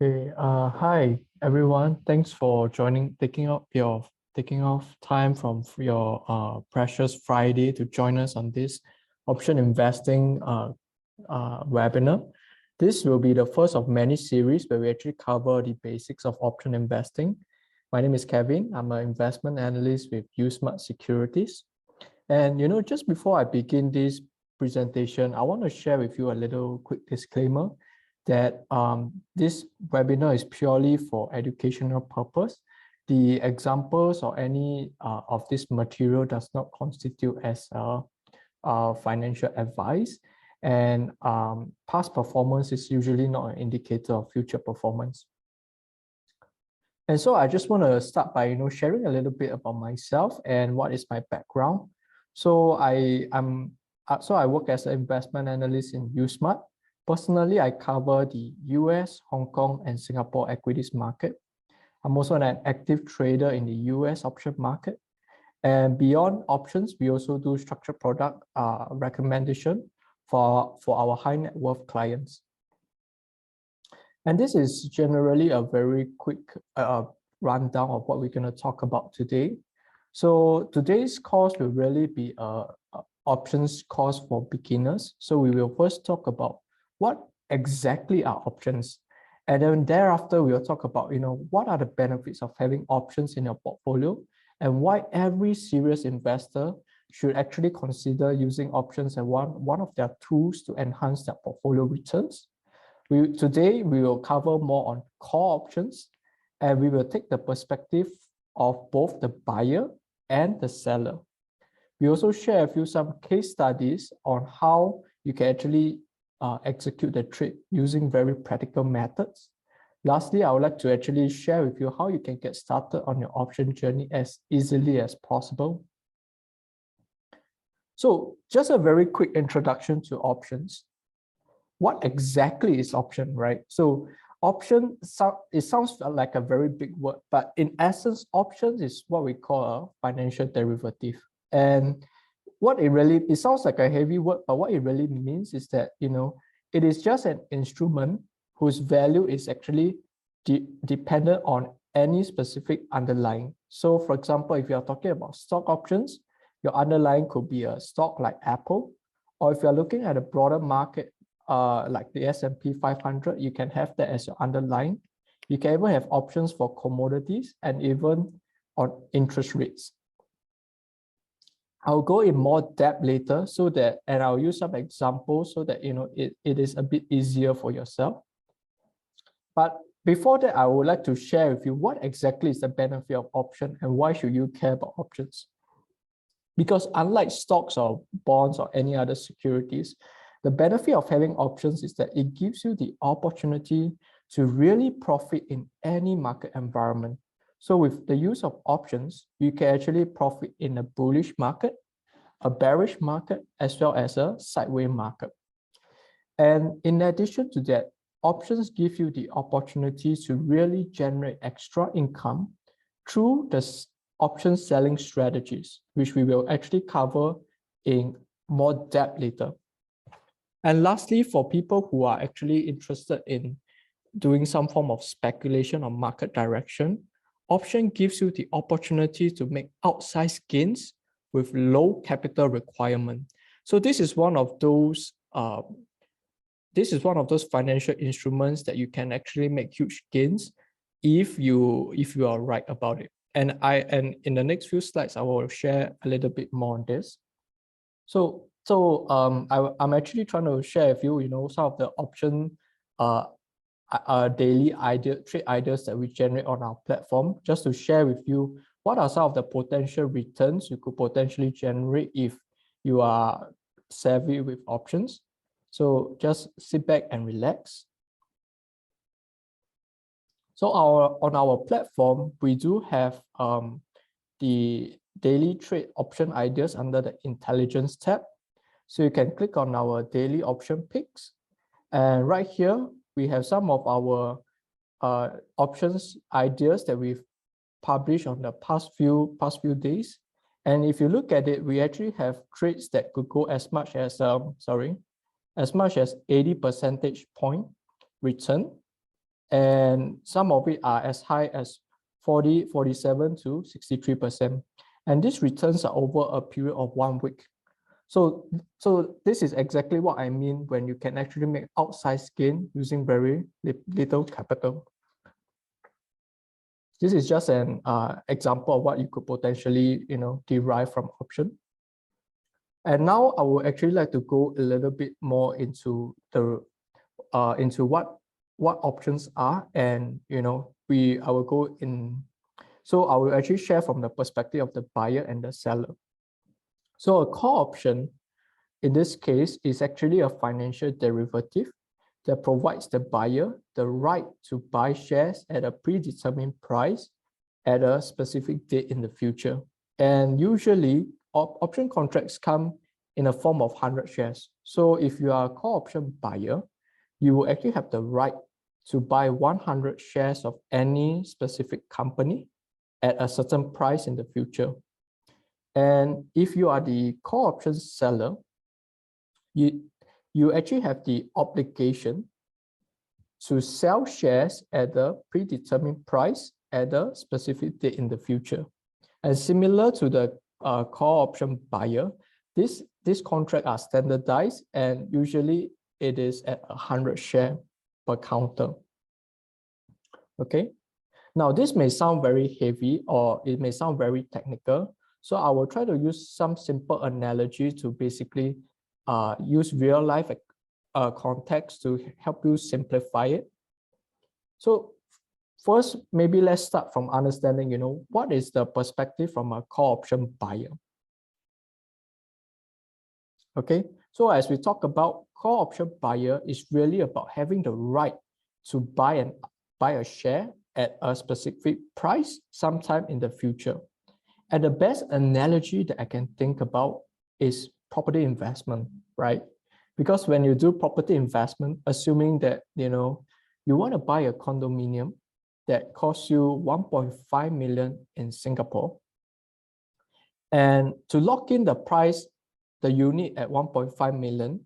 Okay, hi everyone. Thanks for taking off time from your precious Friday to join us on this option investing webinar. This will be the first of many series where we actually cover the basics of option investing. My name is Kevin. I'm an investment analyst with uSMART Securities. And just before I begin this presentation, I want to share with you a little quick disclaimer that this webinar is purely for educational purpose. The examples or any of this material does not constitute as financial advice, and past performance is usually not an indicator of future performance. And so I just want to start by sharing a little bit about myself and what is my background. So I work as an investment analyst in uSMART. Personally, I cover the US, Hong Kong, and Singapore equities market. I'm also an active trader in the US option market. And beyond options, we also do structured product recommendation for our high net worth clients. And this is generally a very quick rundown of what we're going to talk about today. So today's course will really be a options course for beginners. So we will first talk about what exactly are options, and then thereafter we'll talk about what are the benefits of having options in your portfolio and why every serious investor should actually consider using options as one of their tools to enhance their portfolio returns. Today we will cover more on core options, and we will take the perspective of both the buyer and the seller. We also share with you some case studies on how you can actually execute the trade using very practical methods. Lastly, I would like to actually share with you how you can get started on your option journey as easily as possible. So just a very quick introduction to options. What exactly is option, right? So option, it sounds like a very big word, but in essence, options is what we call a financial derivative. And what it sounds like a heavy word, but what it really means is that, it is just an instrument whose value is actually dependent on any specific underlying. So for example, if you're talking about stock options, your underlying could be a stock like Apple, or if you're looking at a broader market, like the S&P 500, you can have that as your underlying. You can even have options for commodities and even on interest rates. I'll go in more depth later and I'll use some examples so that it is a bit easier for yourself. But before that, I would like to share with you what exactly is the benefit of option and why should you care about options. Because unlike stocks or bonds or any other securities, the benefit of having options is that it gives you the opportunity to really profit in any market environment. So with the use of options, you can actually profit in a bullish market, a bearish market, as well as a sideways market. And in addition to that, options give you the opportunity to really generate extra income through the option selling strategies, which we will actually cover in more depth later. And lastly, for people who are actually interested in doing some form of speculation on market direction, option gives you the opportunity to make outsized gains with low capital requirement. So this is one of those financial instruments that you can actually make huge gains if you are right about it. And in the next few slides, I will share a little bit more on this. So I'm actually trying to share with you, some of the option daily trade ideas that we generate on our platform, just to share with you what are some of the potential returns you could potentially generate if you are savvy with options. So just sit back and relax. So on our platform, we do have the daily trade option ideas under the intelligence tab. So you can click on our daily option picks, and right here we have some of our options ideas that we've published on the past few days. And if you look at it, we actually have trades that could go as much as 80 percentage point return. and some of it are as high as 40, 47 to 63%. And these returns are over a period of 1 week. So this is exactly what I mean when you can actually make outsized gain using very little capital. This is just an example of what you could potentially, derive from option. And now I would actually like to go a little bit more into the into what options are, and I will go in. So I will actually share from the perspective of the buyer and the seller. So a call option in this case is actually a financial derivative that provides the buyer the right to buy shares at a predetermined price at a specific date in the future. And usually option contracts come in a form of 100 shares. So if you are a call option buyer, you will actually have the right to buy 100 shares of any specific company at a certain price in the future. And if you are the call option seller, you actually have the obligation to sell shares at a predetermined price at a specific date in the future. And similar to the call option buyer, this contract are standardized, and usually it is at 100 share per counter. Okay. Now this may sound very heavy, or it may sound very technical. So I will try to use some simple analogy to basically use real life context to help you simplify it. So first, maybe let's start from understanding, what is the perspective from a call option buyer. Okay, so as we talk about, call option buyer is really about having the right to buy a share at a specific price sometime in the future. And the best analogy that I can think about is property investment, right? Because when you do property investment, assuming that you want to buy a condominium that costs you 1.5 million in Singapore, and to lock in the price, the unit at 1.5 million,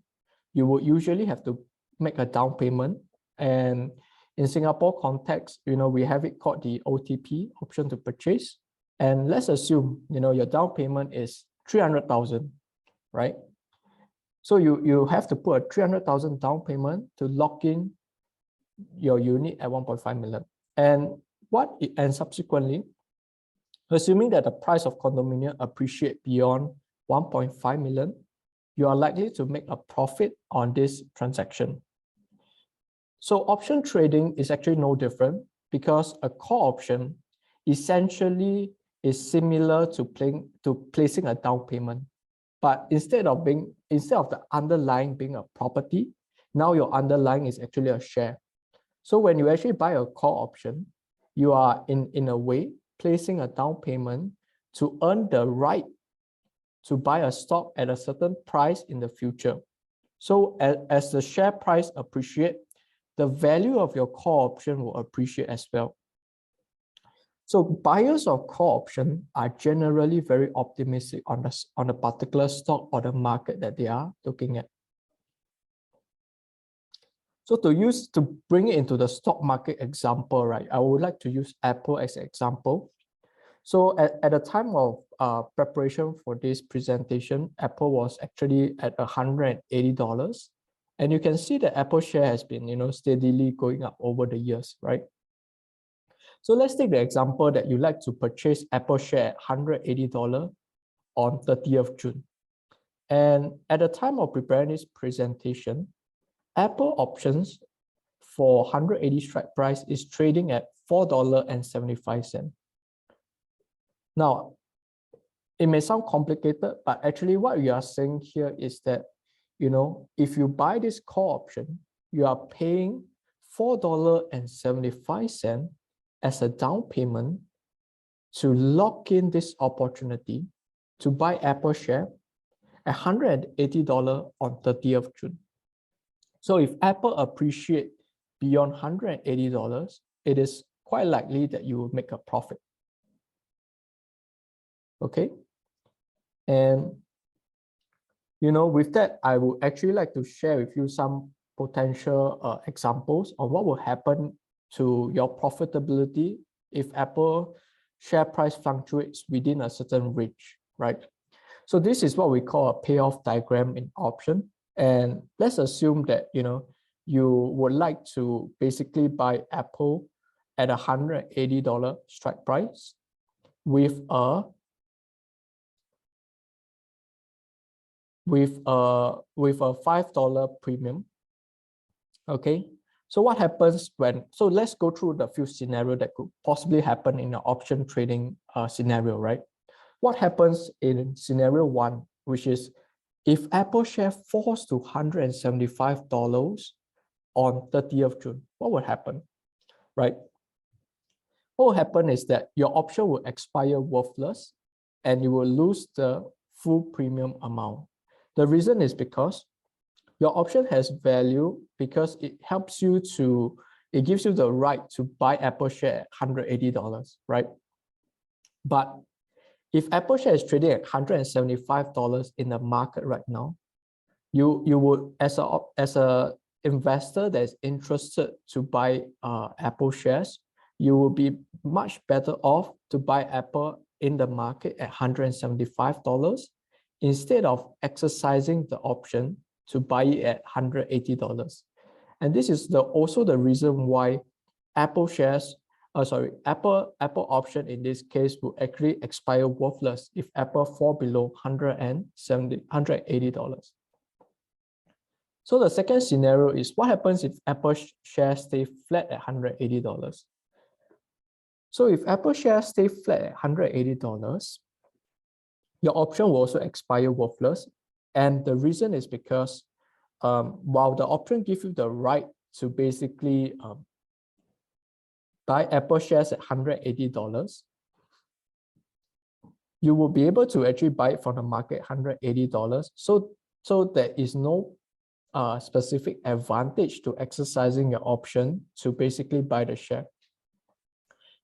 you would usually have to make a down payment. And in Singapore context, we have it called the OTP, option to purchase. And let's assume, your down payment is 300,000, right? So you have to put a 300,000 down payment to lock in your unit at 1.5 million. And subsequently, assuming that the price of condominium appreciate beyond 1.5 million, you are likely to make a profit on this transaction. So option trading is actually no different, because a call option essentially is similar to placing a down payment. But instead of the underlying being a property, now your underlying is actually a share. So when you actually buy a call option, you are in a way placing a down payment to earn the right to buy a stock at a certain price in the future. So as the share price appreciate, the value of your call option will appreciate as well. So buyers of call option are generally very optimistic on a particular stock or the market that they are looking at. So to bring it into the stock market example, right, I would like to use Apple as an example. So at the time of preparation for this presentation, Apple was actually at $180. And you can see that Apple share has been, steadily going up over the years, right? So let's take the example that you like to purchase Apple share at $180 on 30th June. And at the time of preparing this presentation, Apple options for 180 strike price is trading at $4.75. Now, it may sound complicated, but actually what we are saying here is that, if you buy this call option, you are paying $4.75 as a down payment to lock in this opportunity to buy Apple share at $180 on 30th June. So if Apple appreciate beyond $180, it is quite likely that you will make a profit. Okay. And, with that, I would actually like to share with you some potential examples of what will happen to your profitability if Apple share price fluctuates within a certain range, right? So this is what we call a payoff diagram in option. And let's assume that, you would like to basically buy Apple at $180 strike price with a $5 premium. Okay, so what happens so let's go through the few scenarios that could possibly happen in an option trading scenario, right? What happens in scenario 1, which is if Apple share falls to $175 on 30th June, what will happen, right? What will happen is that your option will expire worthless and you will lose the full premium amount. The reason is because your option has value because it gives you the right to buy Apple share at $180, right? But if Apple share is trading at $175 in the market right now, you would, as a investor that is interested to buy Apple shares, you will be much better off to buy Apple in the market at $175 instead of exercising the option to buy it at $180. And this is also the reason why Apple option in this case will actually expire worthless if Apple fall below $180. So the second scenario is what happens if Apple shares stay flat at $180. So if Apple shares stay flat at $180, your option will also expire worthless. And the reason is because while the option gives you the right to basically buy Apple shares at $180, you will be able to actually buy it from the market at $180. So there is no specific advantage to exercising your option to basically buy the share.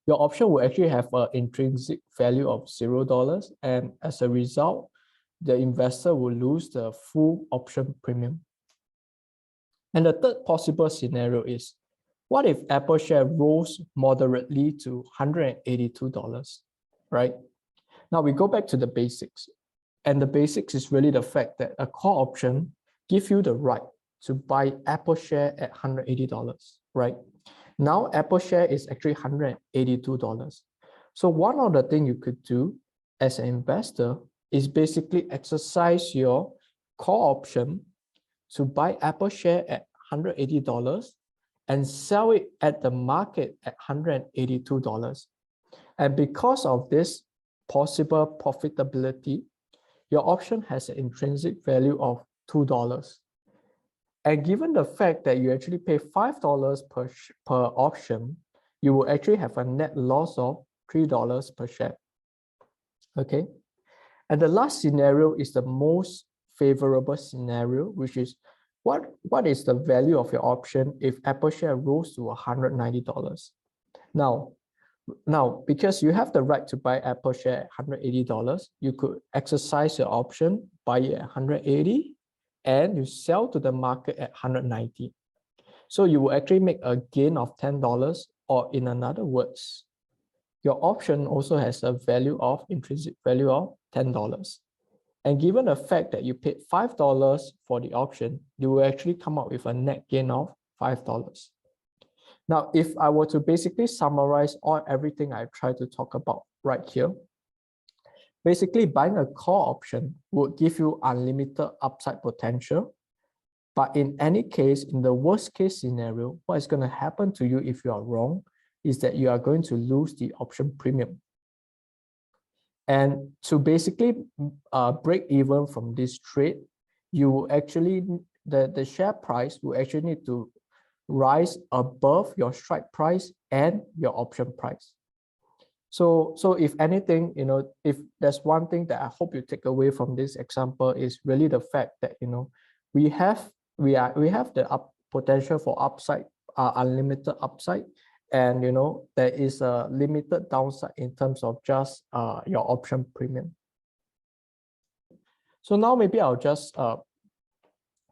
Your option will actually have an intrinsic value of $0, and as a result, the investor will lose the full option premium. And the third possible scenario is, what if Apple share rose moderately to $182, right? Now we go back to the basics, and the basics is really the fact that a call option gives you the right to buy Apple share at $180, right? Now Apple share is actually $182. So one of the things you could do as an investor is basically exercise your call option to buy Apple share at $180 and sell it at the market at $182. And because of this possible profitability, your option has an intrinsic value of $2. And given the fact that you actually pay $5 per option, you will actually have a net loss of $3 per share. Okay. And the last scenario is the most favorable scenario, which is what is the value of your option if Apple share rose to $190? Now, because you have the right to buy Apple share at $180, you could exercise your option, buy it at $180, and you sell to the market at $190. So you will actually make a gain of $10, or in other words, your option also has a intrinsic value of $10. And given the fact that you paid $5 for the option, you will actually come up with a net gain of $5. Now, if I were to basically summarize everything I've tried to talk about right here, basically buying a call option would give you unlimited upside potential. But in any case, in the worst case scenario, what is going to happen to you if you are wrong is that you are going to lose the option premium. And to basically break even from this trade, you will actually, the share price will actually need to rise above your strike price and your option price. So if anything, if there's one thing that I hope you take away from this example is really the fact that, we have the potential for upside, unlimited upside, and there is a limited downside in terms of just your option premium. So now maybe I'll just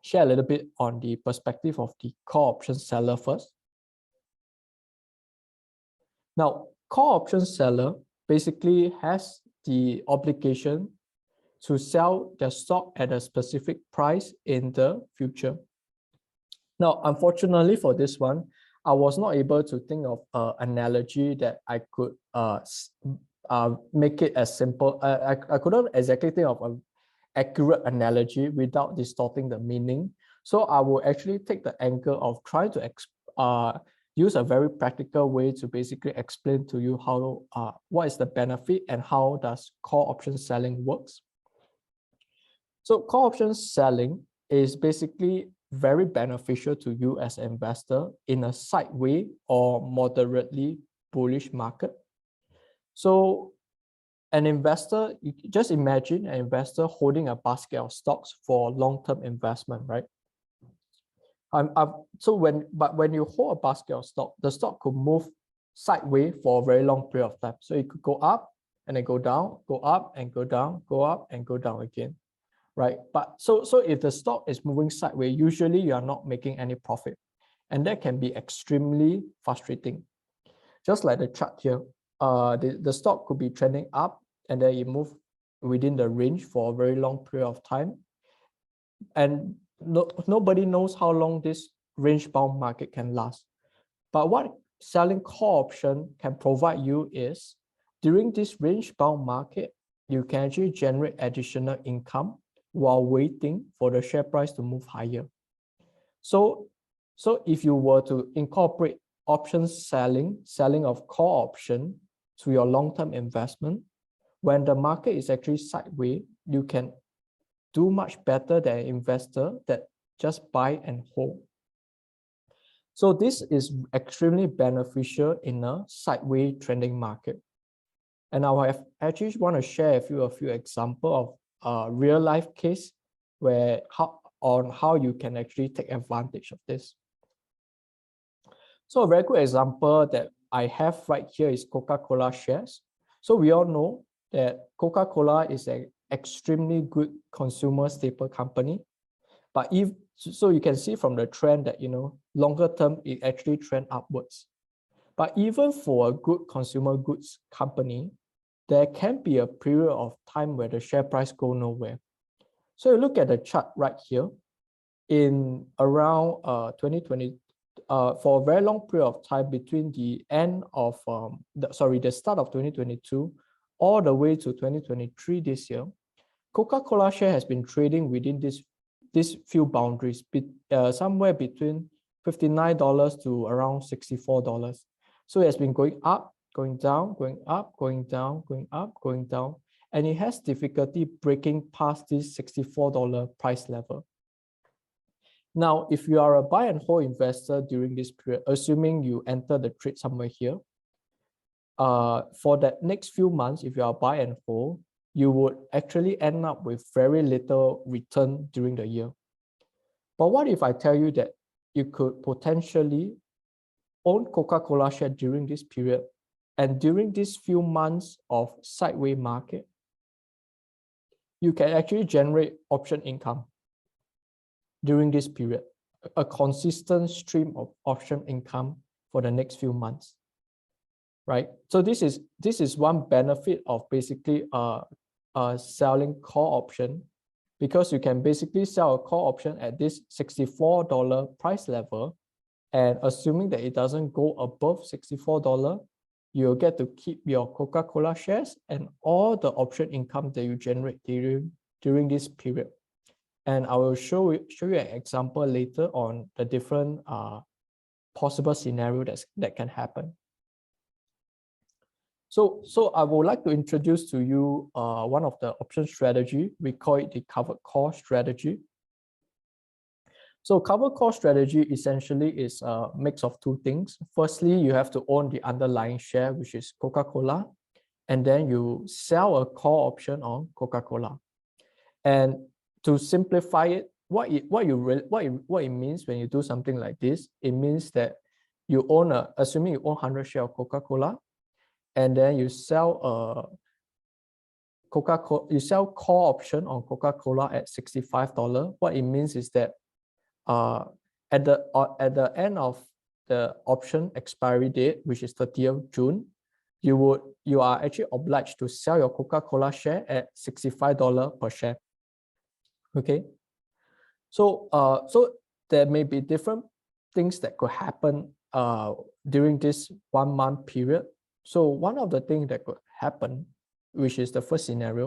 share a little bit on the perspective of the call option seller first. Now, call option seller basically has the obligation to sell their stock at a specific price in the future. Now, unfortunately for this one, I was not able to think of an analogy that I could make it as simple. I couldn't exactly think of an accurate analogy without distorting the meaning. So I will actually take the angle of trying to use a very practical way to basically explain to you how what is the benefit and how does call option selling works. So call option selling is basically very beneficial to you as an investor in a sideways or moderately bullish market. So an investor, you just imagine an investor holding a basket of stocks for long-term investment, right? So when you hold a basket of stock, the stock could move sideways for a very long period of time. So it could go up and then go down, go up and go down, go up and go down again, right? But so if the stock is moving sideways, usually you are not making any profit, and that can be extremely frustrating. Just like the chart here, the stock could be trending up and then it move within the range for a very long period of time, and nobody knows how long this range-bound market can last. But what selling call option can provide you is, during this range-bound market, you can actually generate additional income while waiting for the share price to move higher. So if you were to incorporate option selling of call option to your long-term investment, when the market is actually sideways, you can do much better than an investor that just buy and hold. So this is extremely beneficial in a sideways trending market. And I actually want to share a few examples of real life case where how you can actually take advantage of this. So a very good example that I have right here is Coca-Cola shares. So we all know that Coca-Cola is an extremely good consumer staple company. But so you can see from the trend that, longer term, it actually trend upwards. But even for a good consumer goods company, there can be a period of time where the share price go nowhere. So you look at the chart right here, in around 2020, for a very long period of time between the end of, the start of 2022, all the way to 2023 this year, Coca-Cola share has been trading within these few boundaries, somewhere between $59 to around $64. So it has been going up, going down, going up, going down, going up, going down, and it has difficulty breaking past this $64 price level. Now, if you are a buy and hold investor during this period, assuming you enter the trade somewhere here, for that next few months, if you are buy and hold, you would actually end up with very little return during the year. But what if I tell you that you could potentially own Coca-Cola share during this period, and during these few months of sideways market, you can actually generate option income during this period, a consistent stream of option income for the next few months, right? So this is one benefit of basically selling call option, because you can basically sell a call option at this $64 price level, and assuming that it doesn't go above $64, you'll get to keep your Coca-Cola shares and all the option income that you generate during this period. And I will show you an example later on the different possible scenarios that can happen. So I would like to introduce to you one of the option strategy. We call it the covered call strategy. So covered call strategy essentially is a mix of two things. Firstly, you have to own the underlying share, which is Coca-Cola, and then you sell a call option on Coca-Cola. And to simplify it, what it means when you do something like this, it means that you own assuming you own 100 shares of Coca-Cola, and then you sell you sell call option on Coca-Cola at $65. What it means is that at the end of the option expiry date, which is 30th June, you are actually obliged to sell your Coca-Cola share at $65 per share. Okay. So so there may be different things that could happen during this 1 month period. So one of the things that could happen, which is the first scenario,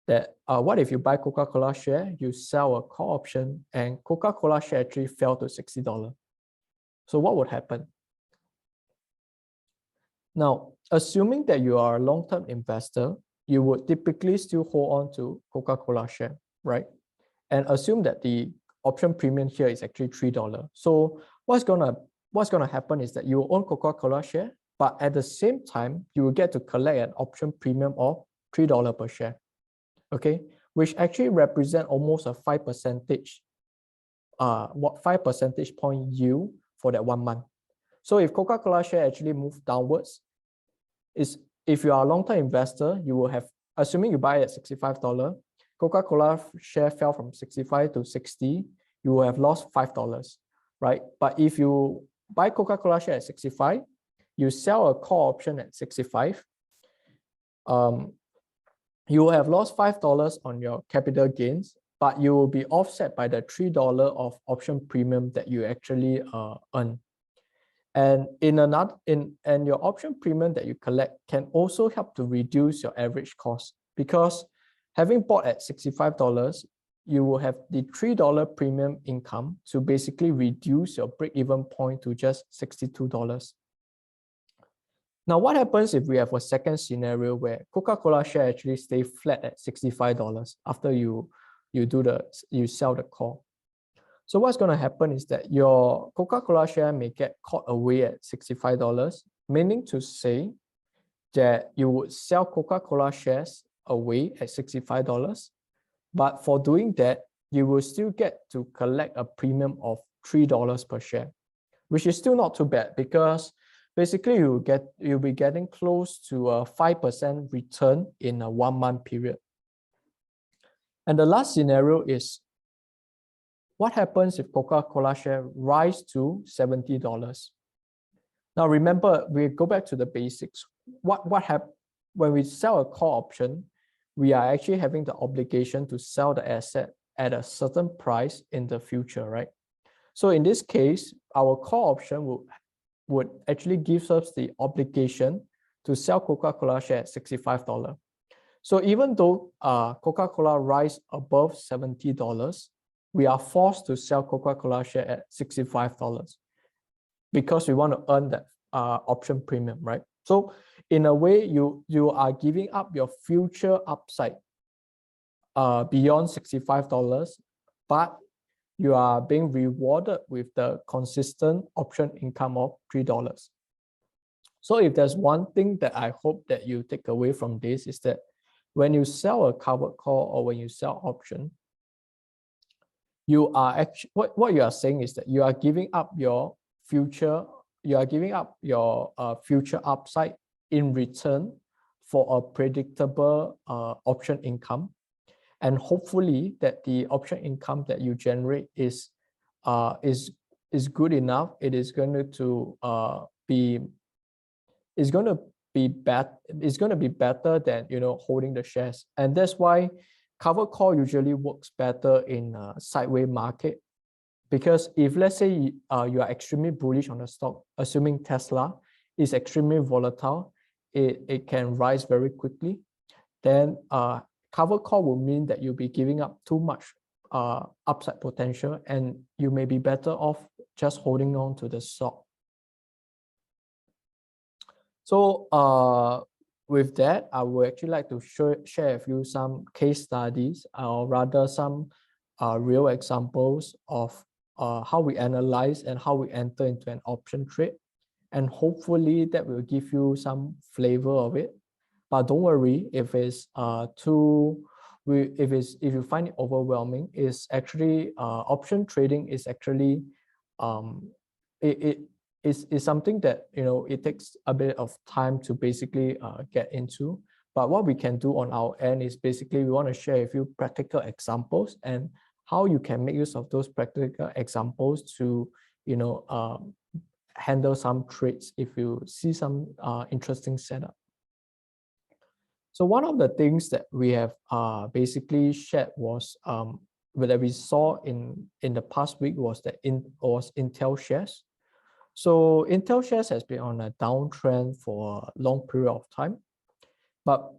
that what if you buy Coca-Cola share, you sell a call option, and Coca-Cola share actually fell to $60. So what would happen? Now, assuming that you are a long-term investor, you would typically still hold on to Coca-Cola share, right? And assume that the option premium here is actually $3. So what's gonna happen is that you own Coca-Cola share, but at the same time, you will get to collect an option premium of $3 per share. Okay, which actually represent almost a 5 percentage point yield for that 1 month. So if Coca-Cola share actually move downwards, if you are a long-term investor, you will have, assuming you buy at $65, Coca-Cola share fell from 65 to 60, you will have lost $5, right? But if you buy Coca-Cola share at 65, you sell a call option at 65, you will have lost $5 on your capital gains, but you will be offset by the $3 of option premium that you actually earn. And and your option premium that you collect can also help to reduce your average cost, because having bought at $65, you will have the $3 premium income to basically reduce your break-even point to just $62. Now, what happens if we have a second scenario where Coca-Cola share actually stay flat at $65 after you sell the call? So what's going to happen is that your Coca-Cola share may get caught away at $65, meaning to say that you would sell Coca-Cola shares away at $65, but for doing that, you will still get to collect a premium of $3 per share, which is still not too bad, because basically you'll be getting close to a 5% return in a 1 month period. And the last scenario is, what happens if Coca-Cola share rise to $70? Now remember, we go back to the basics. What happens when we sell a call option? We are actually having the obligation to sell the asset at a certain price in the future, right? So in this case, our call option would actually give us the obligation to sell Coca-Cola share at $65. So even though Coca-Cola rise above $70, we are forced to sell Coca-Cola share at $65 because we want to earn that option premium, right? So in a way, you are giving up your future upside beyond $65, but you are being rewarded with the consistent option income of $3. So if there's one thing that I hope that you take away from this, is that when you sell a covered call or when you sell option, you are actually, what you are saying is that you are giving up your future, future upside in return for a predictable option income. And hopefully that the option income that you generate is good enough. It is going to be better than holding the shares. And that's why covered call usually works better in a sideways market, because if, let's say, you are extremely bullish on the stock, assuming Tesla is extremely volatile, it can rise very quickly, then covered call will mean that you'll be giving up too much upside potential, and you may be better off just holding on to the stock. So with that, I would actually like to share with you some case studies, or rather some real examples of how we analyze and how we enter into an option trade. And hopefully that will give you some flavor of it. But don't worry if it's if you find it overwhelming. It's actually option trading is actually is something that it takes a bit of time to basically get into. But what we can do on our end is basically we want to share a few practical examples and how you can make use of those practical examples to handle some trades if you see some interesting setup. So one of the things that we have basically shared was that we saw in the past week was that Intel shares. So Intel shares has been on a downtrend for a long period of time, but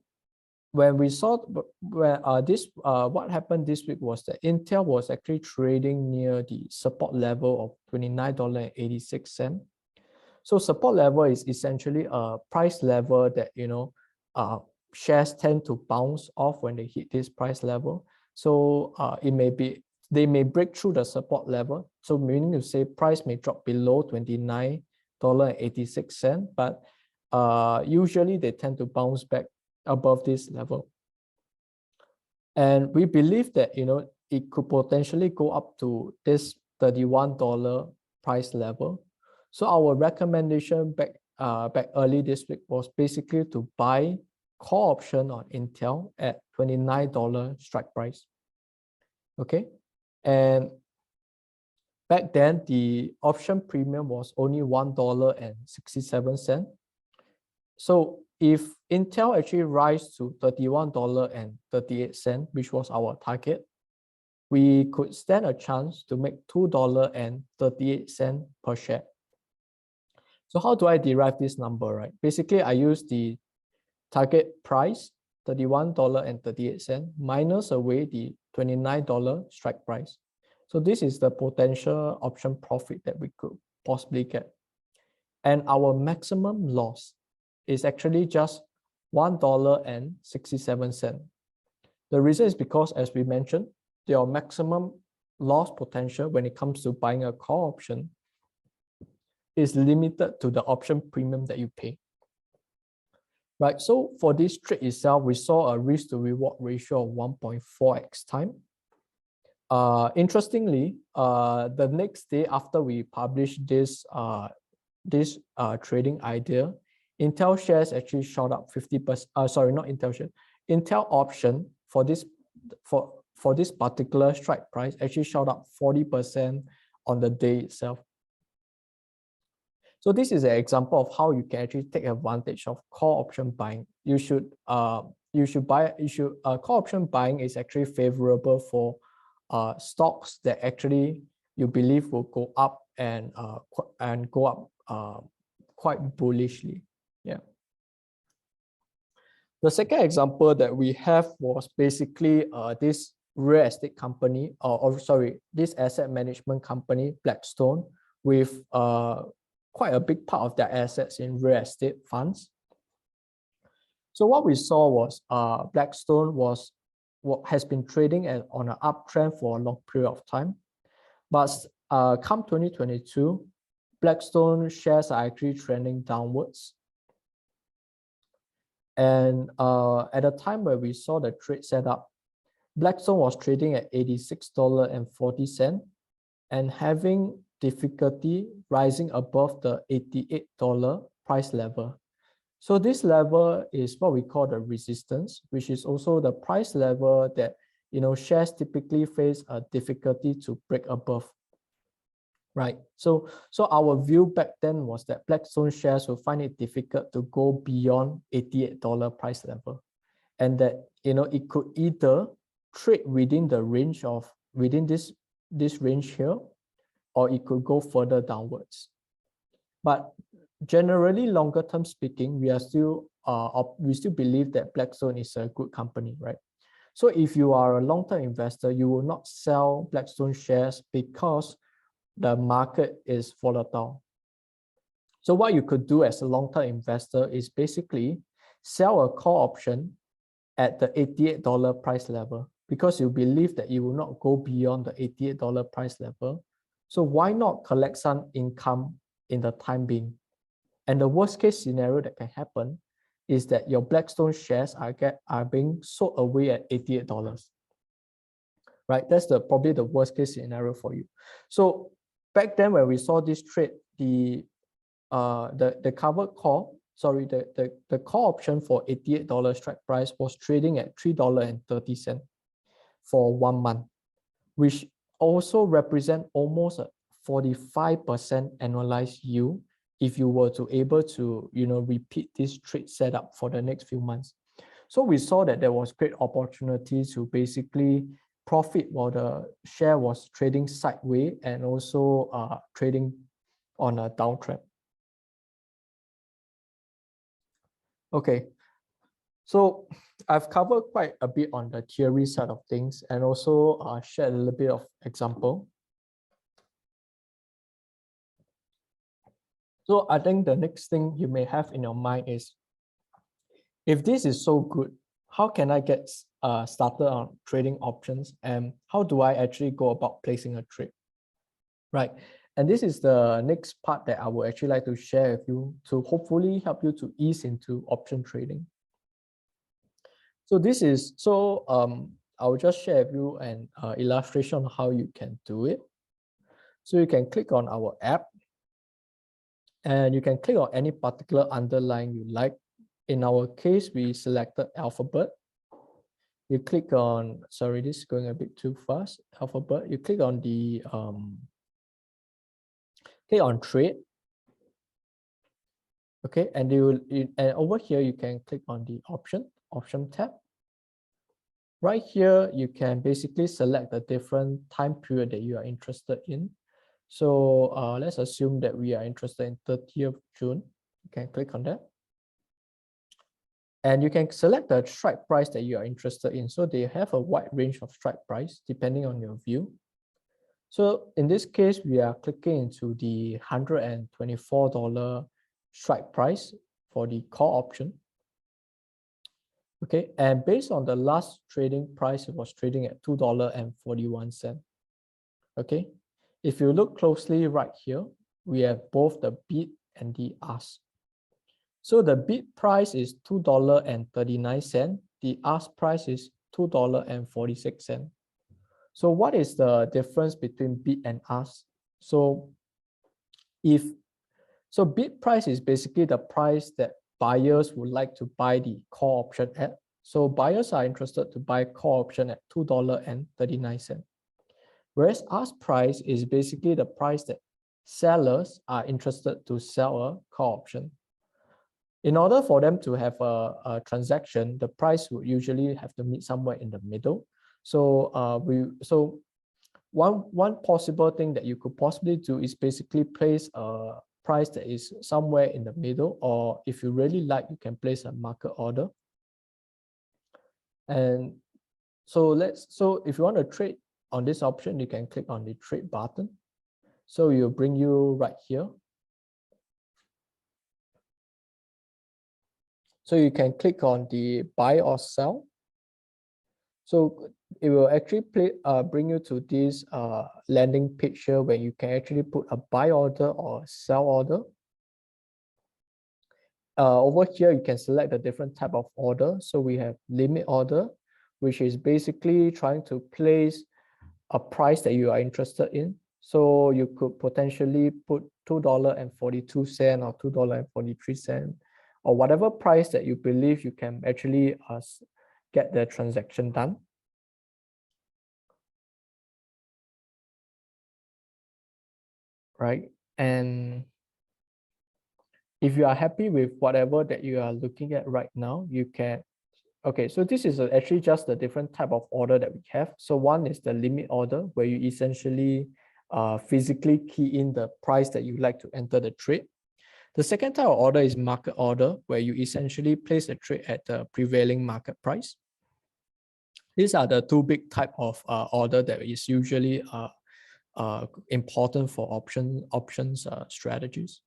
when we saw what happened this week was that Intel was actually trading near the support level of $29.86. So support level is essentially a price level that shares tend to bounce off when they hit this price level. So they may break through the support level. So meaning to say price may drop below $29.86, but usually they tend to bounce back above this level. And we believe that it could potentially go up to this $31 price level. So our recommendation back early this week was basically to buy call option on Intel at $29 strike price. Okay, and back then the option premium was only $1.67. So if Intel actually rise to $31.38, which was our target, we could stand a chance to make $2.38 per share. So how do I derive this number, right? Basically, I use the target price, $31.38, minus away the $29 strike price. So this is the potential option profit that we could possibly get. And our maximum loss is actually just $1.67. The reason is because, as we mentioned, your maximum loss potential when it comes to buying a call option is limited to the option premium that you pay. Right, so for this trade itself, we saw a risk to reward ratio of 1.4x time. Interestingly, the next day after we published this trading idea, Intel shares actually shot up 50%. Sorry, not Intel share. Intel option for this particular strike price actually shot up 40% on the day itself. So this is an example of how you can actually take advantage of call option buying. Call option buying is actually favorable for stocks that actually you believe will go up and go up quite bullishly. Yeah. The second example that we have was basically this real estate company, this asset management company, Blackstone, with quite a big part of their assets in real estate funds. So what we saw was Blackstone has been trading on an uptrend for a long period of time, but come 2022, Blackstone shares are actually trending downwards. And at the time where we saw the trade set up, Blackstone was trading at $86.40 and having difficulty rising above the $88 price level. So this level is what we call the resistance, which is also the price level that shares typically face a difficulty to break above. Right. So our view back then was that Blackstone shares will find it difficult to go beyond $88 price level, and that it could either trade within the range of this range here, or it could go further downwards. But generally, longer term speaking, we still believe that Blackstone is a good company, right? So if you are a long-term investor, you will not sell Blackstone shares because the market is volatile. So what you could do as a long-term investor is basically sell a call option at the $88 price level, because you believe that you will not go beyond the $88 price level. So why not collect some income in the time being? And the worst case scenario that can happen is that your Blackstone shares are being sold away at $88. Right? That's probably the worst case scenario for you. So back then when we saw this trade, the covered call, the call option for $88 strike price was trading at $3.30 for 1 month, which also represent almost a 45% annualized yield if you were to able to, repeat this trade setup for the next few months. So we saw that there was great opportunity to basically profit while the share was trading sideways and also trading on a downtrend. Okay, so I've covered quite a bit on the theory side of things and also shared a little bit of example. So I think the next thing you may have in your mind is, if this is so good, how can I get started on trading options, and how do I actually go about placing a trade? Right. And this is the next part that I would actually like to share with you to hopefully help you to ease into option trading. So I'll just share with you an illustration on how you can do it. So you can click on our app and you can click on any particular underline you like. In our case, we selected Alphabet. You click on, sorry, this is going a bit too fast, Alphabet. You click on the, click on trade. Okay, and and over here, you can click on the option tab. Right here, you can basically select the different time period that you are interested in. So let's assume that we are interested in 30th June. You can click on that. And you can select the strike price that you are interested in. So they have a wide range of strike price depending on your view. So in this case, we are clicking into the $124 strike price for the call option. Okay, and based on the last trading price, it was trading at $2.41. Okay, if you look closely right here, we have both the bid and the ask. So the bid price is $2.39. The ask price is $2.46. So what is the difference between bid and ask? So bid price is basically the price that buyers would like to buy the call option at. So buyers are interested to buy call option at $2.39. Whereas ask price is basically the price that sellers are interested to sell a call option. In order for them to have a transaction, the price would usually have to meet somewhere in the middle. So one possible thing that you could possibly do is basically place a price that is somewhere in the middle, or if you really like, you can place a market order. And so if you want to trade on this option, you can click on the trade button. So it will bring you right here. So you can click on the buy or sell. So it will actually bring you to this landing page here where you can actually put a buy order or sell order. Over here, you can select the different type of order. So we have limit order, which is basically trying to place a price that you are interested in. So you could potentially put $2.42 or $2.43, or whatever price that you believe you can actually get the transaction done. Right. And if you are happy with whatever that you are looking at right now, you can, okay, so this is actually just the different type of order that we have. So one is the limit order, where you essentially physically key in the price that you like to enter the trade. The second type of order is market order, where you essentially place a trade at the prevailing market price. These are the two big type of order that is usually important for options strategies.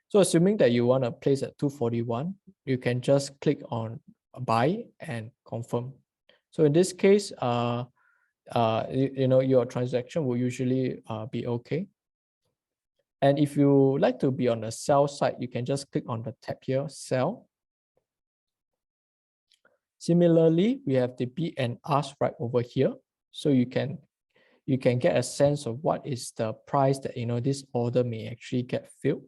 So assuming that you want to place at 241, you can just click on buy and confirm. So in this case, your transaction will usually be okay. And if you like to be on the sell side, you can just click on the tab here, sell. Similarly, we have the bid and ask right over here. So you can get a sense of what is the price that this order may actually get filled.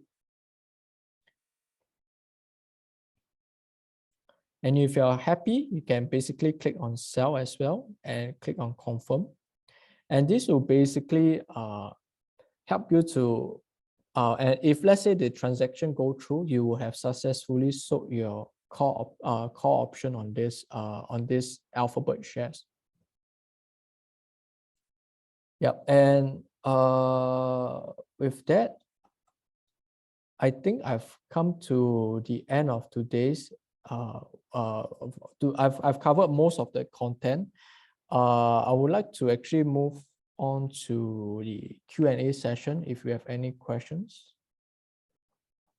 And if you're happy, you can basically click on sell as well and click on confirm. And this will basically help you to and if let's say the transaction go through, you will have successfully sold your call option on this Alphabet shares. Yep, and with that, I think I've come to the end of today's. I've covered most of the content. I would like to actually move on to the Q&A session if you have any questions.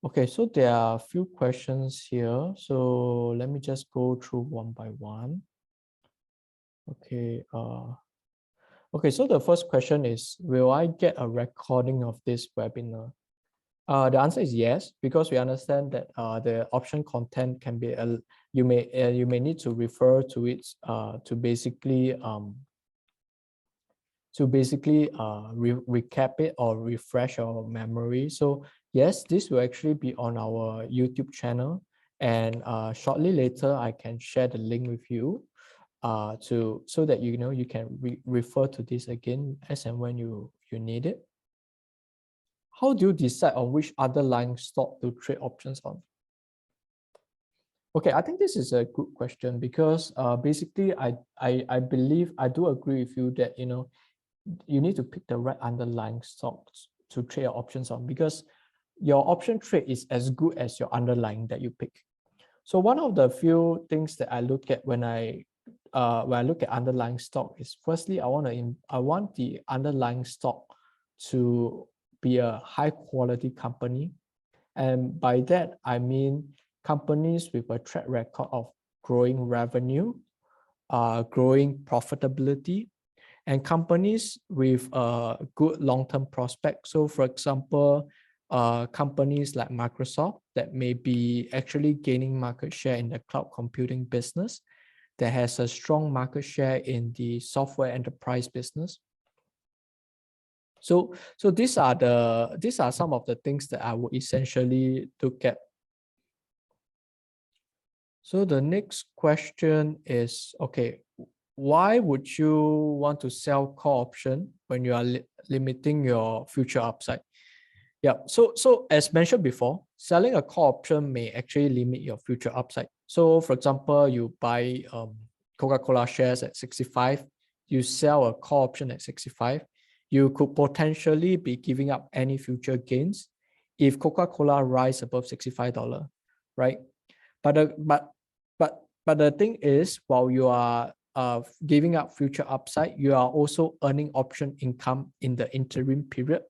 Okay, so there are a few questions here. So let me just go through one by one. Okay. Okay, so the first question is, will I get a recording of this webinar? The answer is yes, because we understand that the option content can be you may need to refer to it to basically recap it or refresh your memory. So yes, this will actually be on our YouTube channel, and shortly later I can share the link with you so that you can refer to this again as and when you need it. How do you decide on which underlying stock to trade options on? Okay, I think this is a good question because basically I believe I do agree with you that you need to pick the right underlying stocks to trade your options on, because your option trade is as good as your underlying that you pick. So one of the few things that I look at when I look at underlying stock is, firstly, I want the underlying stock to be a high quality company, and by that I mean companies with a track record of growing revenue, growing profitability, and companies with a good long-term prospect. So for example, companies like Microsoft that may be actually gaining market share in the cloud computing business, that has a strong market share in the software enterprise business. So these are some of the things that I would essentially look at. So the next question is, okay, why would you want to sell call option when you are limiting your future upside? Yeah, so as mentioned before, selling a call option may actually limit your future upside. So for example, you buy Coca-Cola shares at 65, you sell a call option at 65, you could potentially be giving up any future gains if Coca-Cola rise above $65, right? But the thing is, while you are giving up future upside, you are also earning option income in the interim period.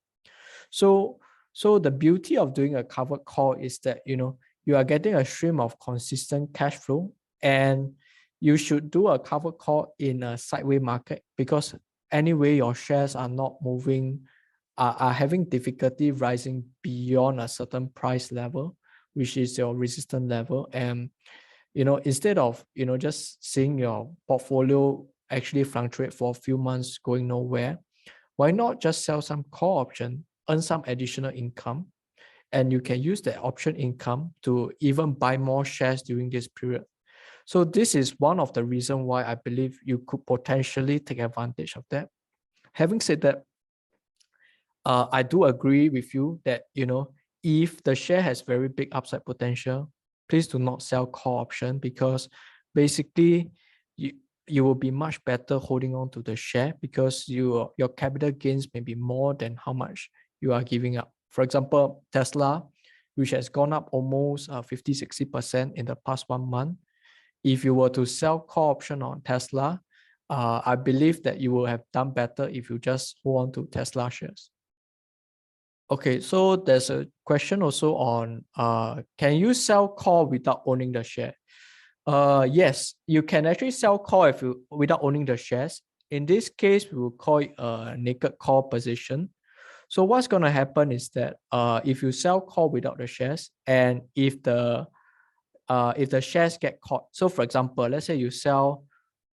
So the beauty of doing a covered call is that you are getting a stream of consistent cash flow, and you should do a covered call in a sideways market, because anyway your shares are not moving, are having difficulty rising beyond a certain price level, which is your resistance level. And instead of just seeing your portfolio actually fluctuate for a few months going nowhere, why not just sell some call option, earn some additional income, and you can use the option income to even buy more shares during this period. So this is one of the reasons why I believe you could potentially take advantage of that. Having said that, I do agree with you that if the share has very big upside potential, please do not sell call option, because basically you will be much better holding on to the share, because your capital gains may be more than how much you are giving up. For example, Tesla, which has gone up almost 50-60% in the past 1 month. If you were to sell call option on Tesla, I believe that you will have done better if you just hold on to Tesla shares. Okay, so there's a question also on, can you sell call without owning the share? Yes, you can actually sell call without owning the shares. In this case, we will call it a naked call position. So what's going to happen is that if you sell call without the shares, and if the shares get caught, so for example, let's say you sell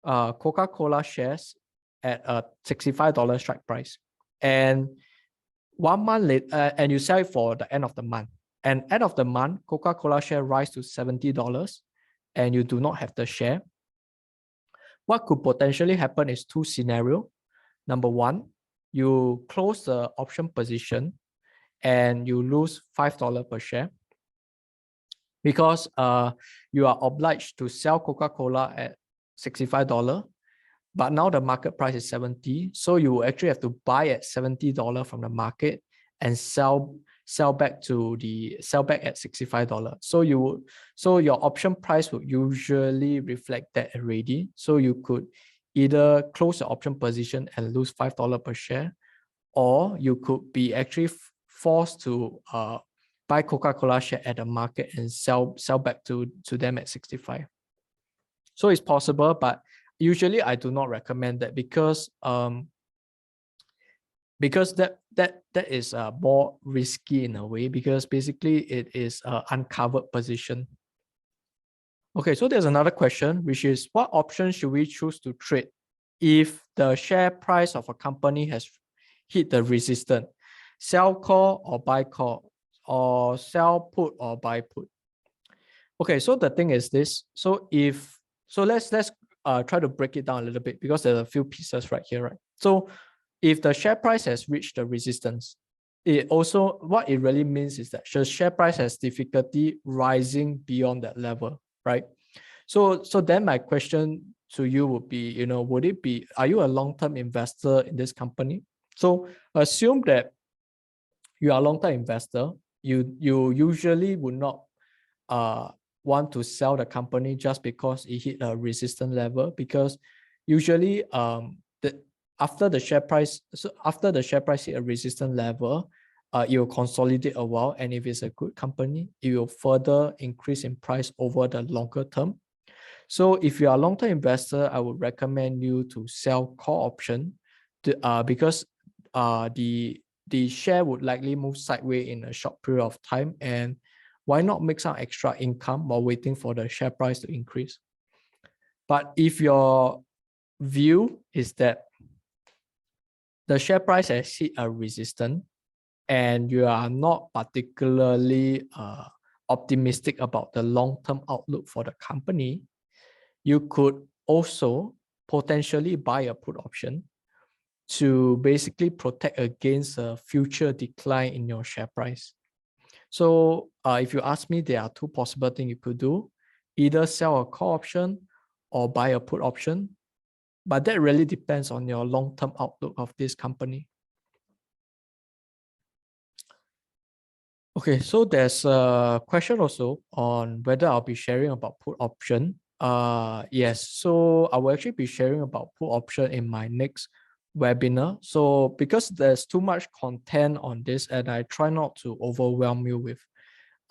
Coca-Cola shares at a $65 strike price, and 1 month later, and you sell it for the end of the month, and end of the month, Coca-Cola share rise to $70, and you do not have the share. What could potentially happen is 2 scenarios. Number one, you close the option position, and you lose $5 per share because you are obliged to sell Coca-Cola at $65, but now the market price is 70. So you will actually have to buy at $70 from the market and sell back at $65. So your option price would usually reflect that already. So you could either close your option position and lose $5 per share, or you could be actually forced to buy Coca-Cola share at the market and sell back to them at 65. So it's possible, but usually I do not recommend that because that is more risky in a way, because basically it is an uncovered position. Okay, so there's another question, which is what option should we choose to trade if the share price of a company has hit the resistance? Sell call or buy call, or sell put or buy put? Okay, so the thing is this. So let's try to break it down a little bit, because there's a few pieces right here, right? So if the share price has reached the resistance, what it really means is that the share price has difficulty rising beyond that level, right? So then my question to you would be, are you a long-term investor in this company? So assume that you are a long-term investor. You usually would not want to sell the company just because it hit a resistance level, because usually after the share price hit a resistance level, it will consolidate a while, and if it's a good company, it will further increase in price over the longer term. So if you are a long-term investor, I would recommend you to sell call option because the share would likely move sideways in a short period of time, and why not make some extra income while waiting for the share price to increase? But if your view is that the share price has hit a resistance and you are not particularly optimistic about the long-term outlook for the company, you could also potentially buy a put option to basically protect against a future decline in your share price. So if you ask me, there are two possible things you could do: either sell a call option or buy a put option. But that really depends on your long-term outlook of this company. Okay, so there's a question also on whether I'll be sharing about put option. Yes, so I will actually be sharing about put option in my next webinar. So because there's too much content on this, and I try not to overwhelm you with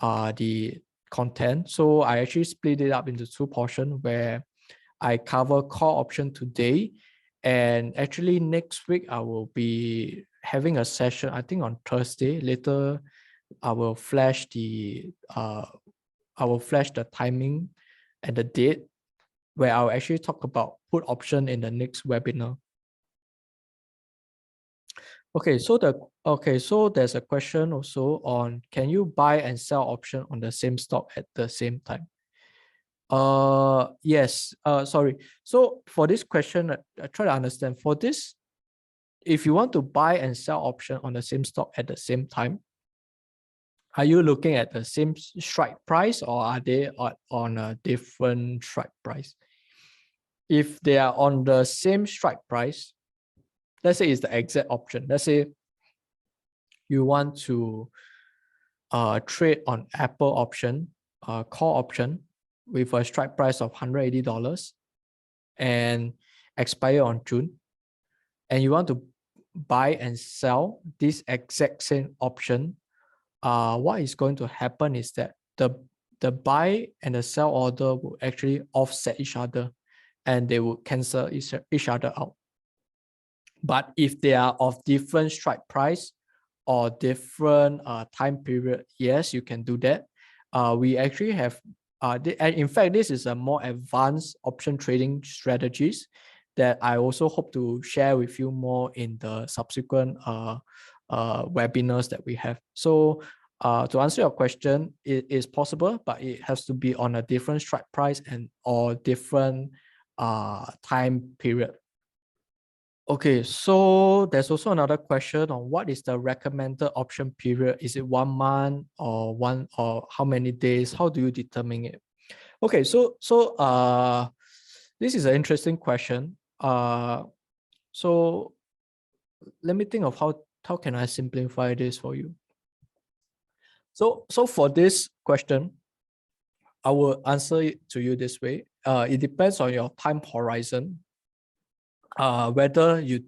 the content, so I actually split it up into two portions where I cover call option today, and actually next week I will be having a session, I think on Thursday. Later I will flash the timing and the date where I'll actually talk about put option in the next webinar. Okay, so there's a question also on, can you buy and sell option on the same stock at the same time? Yes. Sorry. So for this question, I try to understand. For this, if you want to buy and sell option on the same stock at the same time, are you looking at the same strike price, or are they on a different strike price? If they are on the same strike price, let's say it's the exact option. Let's say you want to trade on Apple option, call option with a strike price of $180 and expire on June, and you want to buy and sell this exact same option, what is going to happen is that the buy and the sell order will actually offset each other, and they will cancel each other out. But if they are of different strike price or different time period, yes, you can do that. We actually have, in fact, this is a more advanced option trading strategies that I also hope to share with you more in the subsequent webinars that we have. So to answer your question, it is possible, but it has to be on a different strike price and or different time period. Okay, so there's also another question on what is the recommended option period? Is it 1 month or how many days? How do you determine it? Okay, so this is an interesting question. So let me think of how can I simplify this for you. So for this question, I will answer it to you this way. It depends on your time horizon. Whether you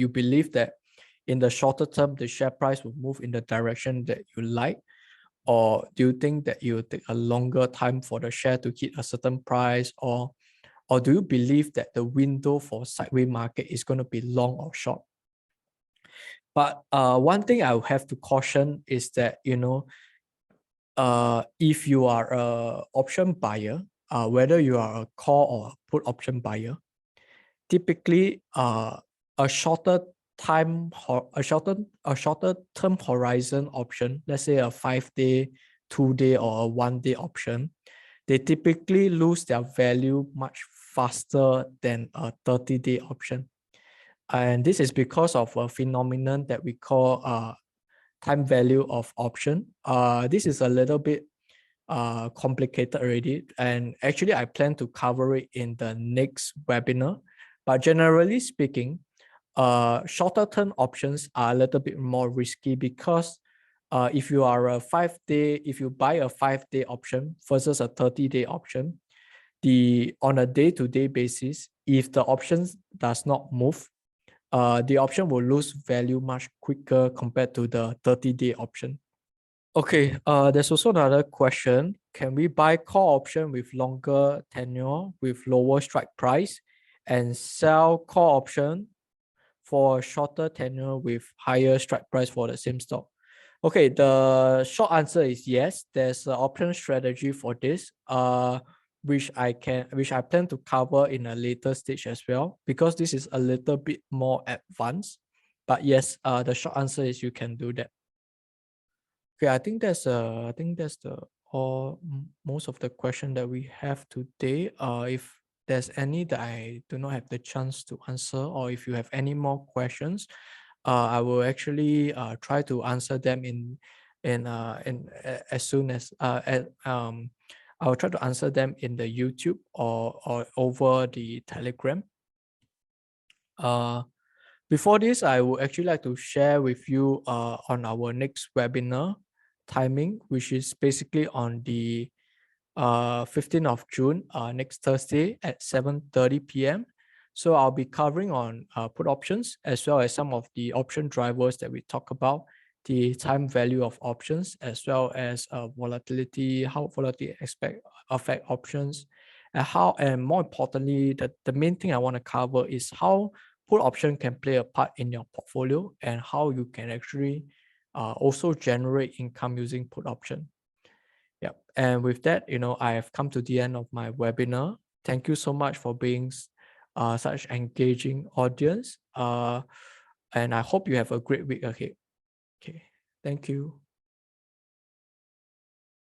believe that in the shorter term the share price will move in the direction that you like, or do you think that you will take a longer time for the share to hit a certain price, or do you believe that the window for sideways market is going to be long or short? But one thing I have to caution is that, if you are a option buyer, whether you are a call or a put option buyer, typically a shorter a shorter term horizon option, let's say a 5-day, 2-day, or a 1-day option, they typically lose their value much faster than a 30-day option. And this is because of a phenomenon that we call time value of option. This is a little bit complicated already, and actually I plan to cover it in the next webinar. But generally speaking, shorter term options are a little bit more risky because if you buy a 5-day option versus a 30-day option, on a day-to-day basis, if the options does not move, the option will lose value much quicker compared to the 30-day option. Okay, there's also another question. Can we buy call option with longer tenure with lower strike price and sell call option for shorter tenure with higher strike price for the same stock? Okay, the short answer is yes. There's an option strategy for this, which I plan to cover in a later stage as well, because this is a little bit more advanced. But yes, the short answer is you can do that. Okay, I think that's the most of the question that we have today. If there's any that I do not have the chance to answer, or if you have any more questions, I will actually try to answer them as soon as I will try to answer them in the YouTube or over the Telegram. Before this, I would actually like to share with you on our next webinar timing, which is basically on the 15th of June, next Thursday at 7:30 p.m. So I'll be covering on put options as well as some of the option drivers that we talk about, the time value of options, as well as volatility, how volatility affect options, and more importantly, the main thing I want to cover is how put option can play a part in your portfolio and how you can actually also generate income using put option. Yeah. And with that, I have come to the end of my webinar. Thank you so much for being such engaging audience. And I hope you have a great week ahead. Okay. Thank you.